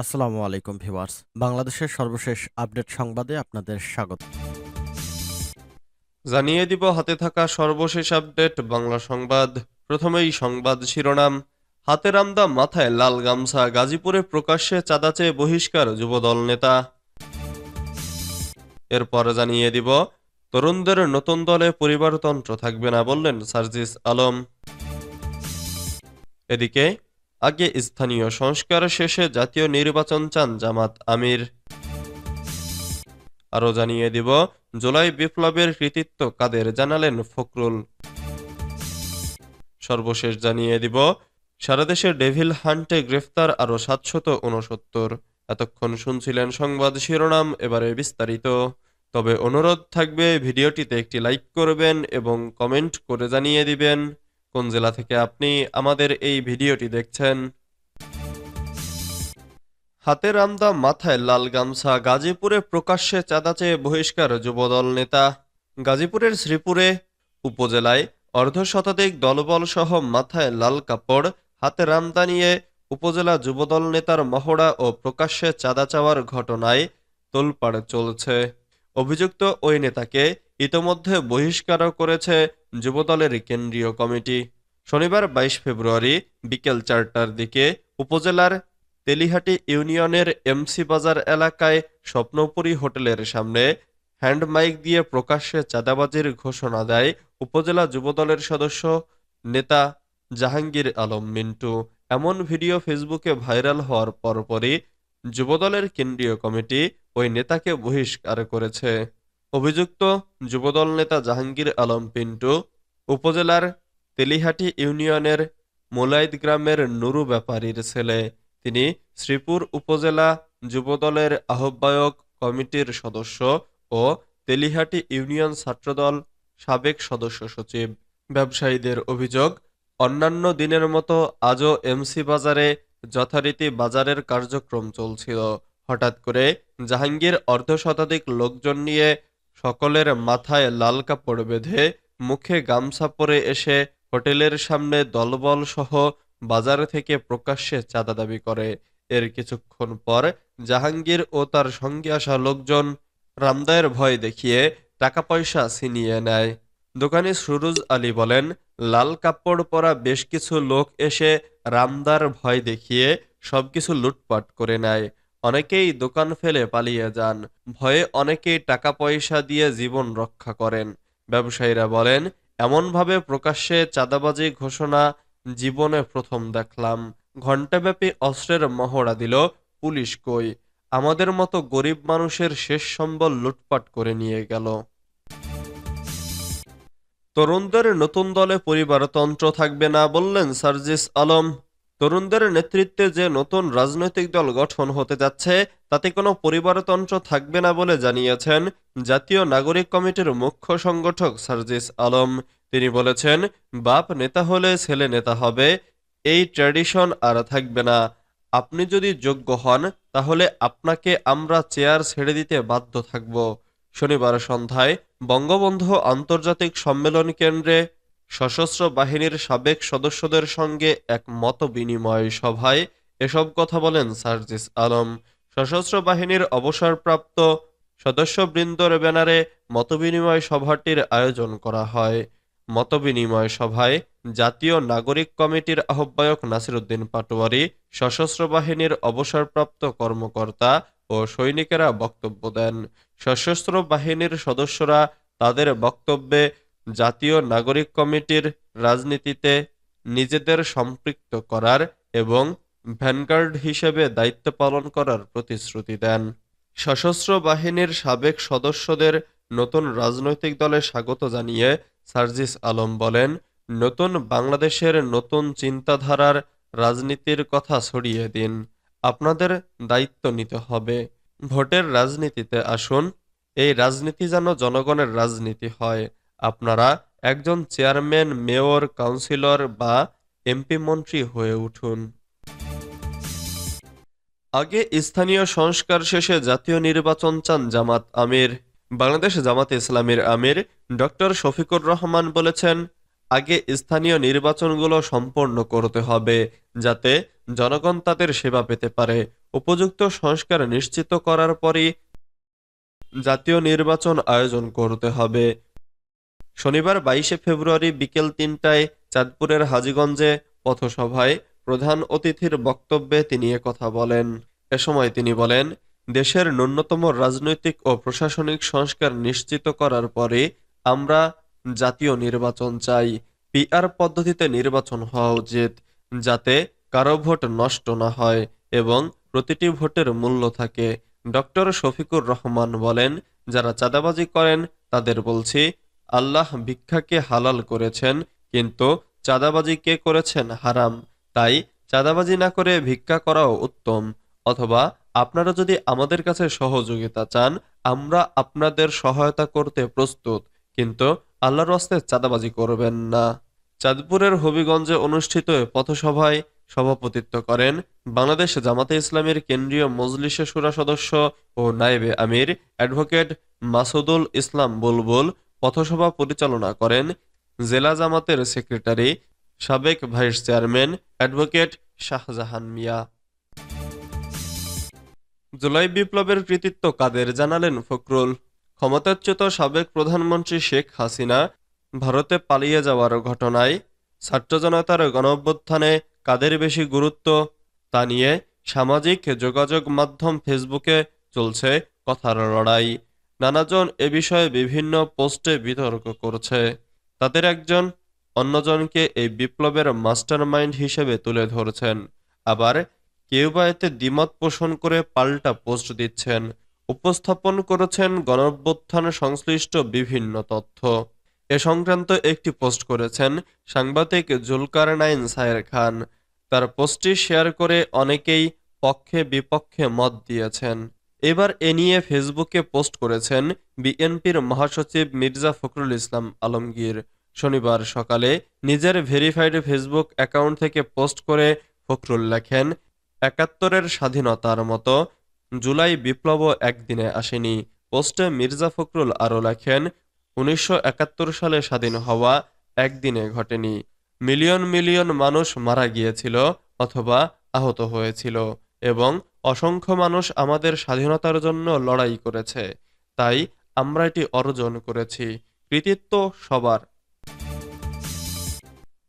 আসসালামু আলাইকুম ভিউয়ার্স। বাংলাদেশের সর্বশেষ আপডেট সংবাদে আপনাদের স্বাগত। জানিয়ে দিব হাতে থাকা সর্বশেষ আপডেট বাংলা সংবাদ। প্রথমেই সংবাদ শিরোনাম। হাতের আমদা মাথায় লাল গামছা, গাজীপুরে প্রকাশ্যে চাঁদা চেয়ে বহিষ্কার যুবদল নেতা। এরপর জানিয়ে দিব তরুণদের নতুন দলে পরিবারতন্ত্র থাকবে না বললেন সার্জিস আলম। এদিকে আগে স্থানীয় সংস্কার শেষে জাতীয় নির্বাচন চান জামাত আমির। আরও জানিয়ে দিব জুলাই বিপ্লবের কৃতিত্ব কাদের, জানালেন ফখরুল। সর্বশেষ জানিয়ে দিব সারা দেশে ডেভিল হান্টে গ্রেফতার আরও ৭৬৯। এতক্ষণ শুনছিলেন সংবাদ শিরোনাম, এবারে বিস্তারিত। তবে অনুরোধ থাকবে ভিডিওটিতে একটি লাইক করবেন এবং কমেন্ট করে জানিয়ে দিবেন কোন জেলা থেকে আপনি আমাদের এই ভিডিওটি দেখছেন। হাতের আমদা মাথায় লাল গামছা, গাজীপুরে প্রকাশ্যে চাঁদা চেয়ে বহিষ্কার যুবদল নেতা। গাজীপুরের শ্রীপুরে উপজেলায় অর্ধশতাধিক দলবল সহ মাথায় লাল কাপড়, হাতে রামদা নিয়ে উপজেলা যুবদল নেতার মহড়া ও প্রকাশ্যে চাঁদা চাওয়ার ঘটনায় তোলপাড় চলছে। অভিযুক্ত ওই নেতাকে ইতোমধ্যে বহিষ্কারও করেছে যুবদলের কেন্দ্রীয় কমিটি। শনিবার ২২ ফেব্রুয়ারি বিকেল ৪টার দিকে উপজেলার তেলিহাটি ইউনিয়নের এমসি বাজার এলাকায় স্বপ্নপুরী হোটেলের সামনে হ্যান্ড মাইক দিয়ে প্রকাশ্যে চাঁদাবাজির ঘোষণা দেয় উপজেলা যুবদলের সদস্য নেতা জাহাঙ্গীর আলম মিন্টু। এমন ভিডিও ফেসবুকে ভাইরাল হওয়ার পরপরই যুবদলের কেন্দ্রীয় কমিটি ওই নেতাকে বহিষ্কার করেছে। অভিযুক্ত যুবদল নেতা জাহাঙ্গীর আলম পিন্টু উপজেলার তেলিহাটি ইউনিয়নের মোলাইদ গ্রামের নুরু ব্যাপারীর ছেলে। তিনি শ্রীপুর উপজেলা যুবদলের আহ্বায়ক কমিটির সদস্য ও তেলিহাটি ইউনিয়ন ছাত্রদল সাবেক সদস্য সচিব। ব্যবসায়ীদের অভিযোগ, অন্যান্য দিনের মতো আজও এমসি বাজারে যথারীতি বাজারের কার্যক্রম চলছিল। হঠাৎ করে জাহাঙ্গীর অর্ধশতাধিক লোকজন নিয়ে সকলের মাথায় লাল কাপড় বেঁধে মুখে গামছা পরে এসে হোটেলের সামনে দলবল সহ বাজার থেকে প্রকাশ্যে চাঁদা দাবি করে। এর কিছুক্ষণ পর জাহাঙ্গীর ও তার সঙ্গে আসা লোকজন রামদায়ের ভয় দেখিয়ে টাকা পয়সা ছিনিয়ে নেয়। দোকানি সুরুজ আলী বলেন, লাল কাপড় পরা বেশ কিছু লোক এসে রামদার ভয় দেখিয়ে সবকিছু লুটপাট করে নেয়। অনেকেই দোকান ফেলে পালিয়ে যান। ভয়ে অনেকেই টাকা পয়সা দিয়ে জীবন রক্ষা করেন। ব্যবসায়ীরা বলেন, এমনভাবে প্রকাশ্যে চাঁদাবাজি ঘোষণা জীবনে প্রথম দেখলাম। ঘণ্টাব্যাপী অস্ত্রের মহড়া দিল পুলিশ কই? আমাদের মতো গরিব মানুষের শেষ সম্বল লুটপাট করে নিয়ে গেল। তরুণদের নতুন দলে পরিবারতন্ত্র থাকবে না বললেন সার্জিস আলম। তরুণদের নেতৃত্বে যে নতুন রাজনৈতিক দল গঠন হতে যাচ্ছে তাতে কোনো পরিবারতন্ত্র থাকবে না বলে জানিয়েছেন জাতীয় নাগরিক কমিটির মুখ্য সংগঠক সার্জিস আলম। তিনি বলেছেন, বাপ নেতা হলে ছেলে নেতা হবে, এই ট্র্যাডিশন আর থাকবে না। আপনি যদি যোগ্য হন তাহলে আপনাকে আমরা চেয়ার ছেড়ে দিতে বাধ্য থাকব। শনিবার সন্ধ্যায় বঙ্গবন্ধু আন্তর্জাতিক সম্মেলন কেন্দ্রে সশস্ত্র বাহিনীর সাবেক সদস্যদের সঙ্গে এক মতবিনিময় সভায় এসব কথা বলেন সার্জিস আলম। সশস্ত্র বাহিনীর অবসরপ্রাপ্ত সদস্যবৃন্দর ব্যানারে মতবিনিময় সভাটির আয়োজন করা হয়। মতবিনিময় সভায় জাতীয় নাগরিক কমিটির আহ্বায়ক নাসিরউদ্দিন পাটোয়ারী, সশস্ত্র বাহিনীর অবসরপ্রাপ্ত কর্মকর্তা ও সৈনিকেরা বক্তব্য দেন। সশস্ত্র বাহিনীর সদস্যরা তাদের বক্তব্যে জাতীয় নাগরিক কমিটির রাজনীতিতে নিজেদের সম্পৃক্ত করার এবং ভ্যানগার্ড হিসেবে দায়িত্ব পালন করার প্রতিশ্রুতি দেন। সশস্ত্র বাহিনীর সাবেক সদস্যদের নতুন রাজনৈতিক দলে স্বাগত জানিয়ে সার্জিস আলম বলেন, নতুন বাংলাদেশের নতুন চিন্তাধারার রাজনীতির কথা ছড়িয়ে দিন। আপনাদের দায়িত্ব নিতে হবে। ভোটের রাজনীতিতে আসুন। এই রাজনীতি যেন জনগণের রাজনীতি হয়। আপনারা একজন চেয়ারম্যান, মেয়র, কাউন্সিলর বা এমপি মন্ত্রী হয়ে উঠুন। আগে স্থানীয় সংস্কার শেষে জাতীয় নির্বাচন চান জামাত আমির। বাংলাদেশ জামাতে ইসলামীর আমির ডক্টর শফিকুর রহমান বলেছেন, আগে স্থানীয় নির্বাচনগুলো সম্পন্ন করতে হবে, যাতে জনগণ তাদের সেবা পেতে পারে। উপযুক্ত সংস্কার নিশ্চিত করার পরই জাতীয় নির্বাচন আয়োজন করতে হবে। শনিবার 22শে ফেব্রুয়ারি বিকেল ৩টায় চাঁদপুরের হাজীগঞ্জে পথসভায় প্রধান অতিথির বক্তব্যে তিনি কথা বলেন। এ সময় তিনি বলেন, দেশের ন্যূনতম রাজনৈতিক ও প্রশাসনিক সংস্কার নিশ্চিত করার পরে আমরা জাতীয় নির্বাচন চাই। পিআর পদ্ধতিতে নির্বাচন হওয়া উচিত, যাতে কারো ভোট নষ্ট না হয় এবং প্রতিটি ভোটের মূল্য থাকে। ডক্টর শফিকুর রহমান বলেন, যারা চাঁদাবাজি করেন তাদের বলছি, আল্লাহ ভিক্ষাকে হালাল করেছেন, কিন্তু চাঁদাবাজি কে করেছেন হারাম। তাই চাঁদাবাজি না করে ভিক্ষা করাও উত্তম। অথবা আপনারা যদি আমাদের কাছে সহযোগিতা চান, আমরা আপনাদের সহায়তা করতে প্রস্তুত, কিন্তু আল্লাহর রাস্তায় চাঁদাবাজি করবেন না। চাঁদপুরের হবিগঞ্জে অনুষ্ঠিত এ পথসভায় সভাপতিত্ব করেন বাংলাদেশ জামাতে ইসলামীর কেন্দ্রীয় মজলিসে শুরা সদস্য ও নায়েবে আমির অ্যাডভোকেট মাসুদুল ইসলাম বুলবুল। পথসভা পরিচালনা করেন জেলা জামাতের সেক্রেটারি, সাবেক ভাইস চেয়ারম্যান অ্যাডভোকেট শাহজাহান মিয়া। জুলাই বিপ্লবের কৃতিত্ব কাদের জানালেন ফখরুল। ক্ষমতাচ্যুত সাবেক প্রধানমন্ত্রী শেখ হাসিনা ভারতে পালিয়ে যাওয়ার ঘটনায় ছাত্র জনতার গণঅভ্যুত্থানে কাদের বেশি গুরুত্ব তা নিয়ে সামাজিক যোগাযোগ মাধ্যম ফেসবুকে চলছে কথার লড়াই। নানাজন এ বিষয়ে বিভিন্ন পোস্টে বিতর্ক করছে। তাদের একজন অন্যজনকে এই বিপ্লবের মাস্টারমাইন্ড হিসেবে তুলে ধরছেন, আবার কেউ বা এতে দ্বিমত পোষণ করে পাল্টা পোস্ট দিচ্ছেন, উপস্থাপন করেছেন গণঅভ্যুত্থান সংশ্লিষ্ট বিভিন্ন তথ্য। এ সংক্রান্ত একটি পোস্ট করেছেন সাংবাদিক জুলকারনাইন সায়ের খান। তার পোস্টটি শেয়ার করে অনেকেই পক্ষে বিপক্ষে মত দিয়েছেন। এবার এ নিয়ে ফেসবুকে পোস্ট করেছেন বিএনপির মহাসচিব মির্জা ফখরুল ইসলাম আলমগীর। শনিবার সকালে নিজের ভেরিফাইড ফেসবুক অ্যাকাউন্ট থেকে পোস্ট করে ফখরুল লেখেন, ৭১-এর স্বাধীনতার মতো জুলাই বিপ্লবও একদিনে আসেনি। পোস্টে মির্জা ফখরুল আরও লেখেন, ১৯৭১ সালে স্বাধীন হওয়া একদিনে ঘটেনি। মিলিয়ন মিলিয়ন মানুষ মারা গিয়েছিল অথবা আহত হয়েছিল এবং অসংখ্য মানুষ আমাদের স্বাধীনতার জন্য লড়াই করেছে। তাই আমরা এটি অর্জন করেছি। কৃতিত্ব সবার।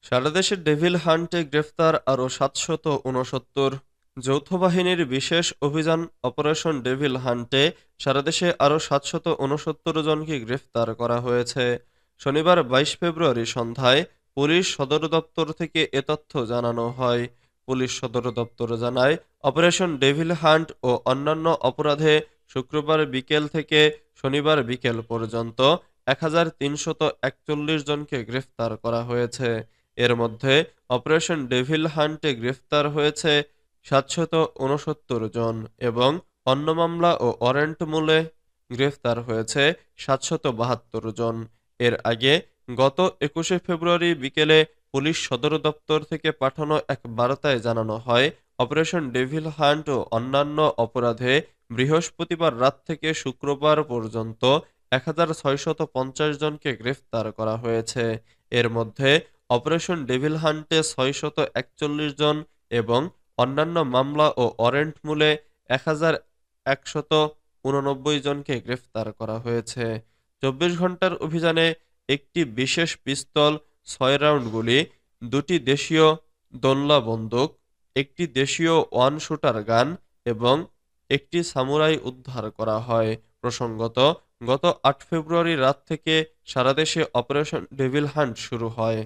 সারা দেশে ডেভিল হান্টে গ্রেফতার আরও ৭৬৯। যৌথ বাহিনীর বিশেষ অভিযান অপারেশন ডেভিল হান্টে সারা দেশে আরও ৭৬৯ জনকে গ্রেফতার করা হয়েছে। শনিবার ২২ ফেব্রুয়ারি সন্ধ্যায় পুলিশ সদর দপ্তর থেকে এ তথ্য জানানো হয়। পুলিশ সদর দপ্তর জানায়, অপারেশন ডেভিল হান্ট ও অন্যান্য অপরাধে শুক্রবার বিকেল থেকে শনিবার বিকেল পর্যন্ত ১৩৪১ জনকে গ্রেফতার করা হয়েছে। এর মধ্যে অপারেশন ডেভিল হান্টে গ্রেফতার হয়েছে ৭৬৯ জন এবং অন্য মামলা ও ওয়ারেন্ট মূলে গ্রেফতার হয়েছে ৭৭২ জন। এর আগে গত ২১শে ফেব্রুয়ারি বিকেলে পুলিশ সদর দপ্তর থেকে পাঠানো এক বার্তায় জানানো হয়, অপারেশন ডেভিল হান্ট ও অন্যান্য অপরাধে বৃহস্পতিবার রাত থেকে শুক্রবার পর্যন্ত ১৬৫০ জনকে গ্রেফতার করা হয়েছে। এর মধ্যে অপারেশন ডেভিল হান্টে ৬৪১ জন এবং অন্যান্য মামলা ও ওয়ারেন্ট মূলে ১১৮৯ জনকে গ্রেফতার করা হয়েছে। ২৪ ঘন্টার অভিযানে একটি বিশেষ পিস্তল, ৬ রাউন্ড গুলি, ২টি দেশীয় দোনলা বন্দুক, একটি দেশীয় ওয়ান শুটার গান এবং একটি সামুরাই উদ্ধার করা হয়। প্রসঙ্গত, গত ৮ ফেব্রুয়ারি রাত থেকে সারা দেশে অপারেশন ডেভিল হান্ট শুরু হয়।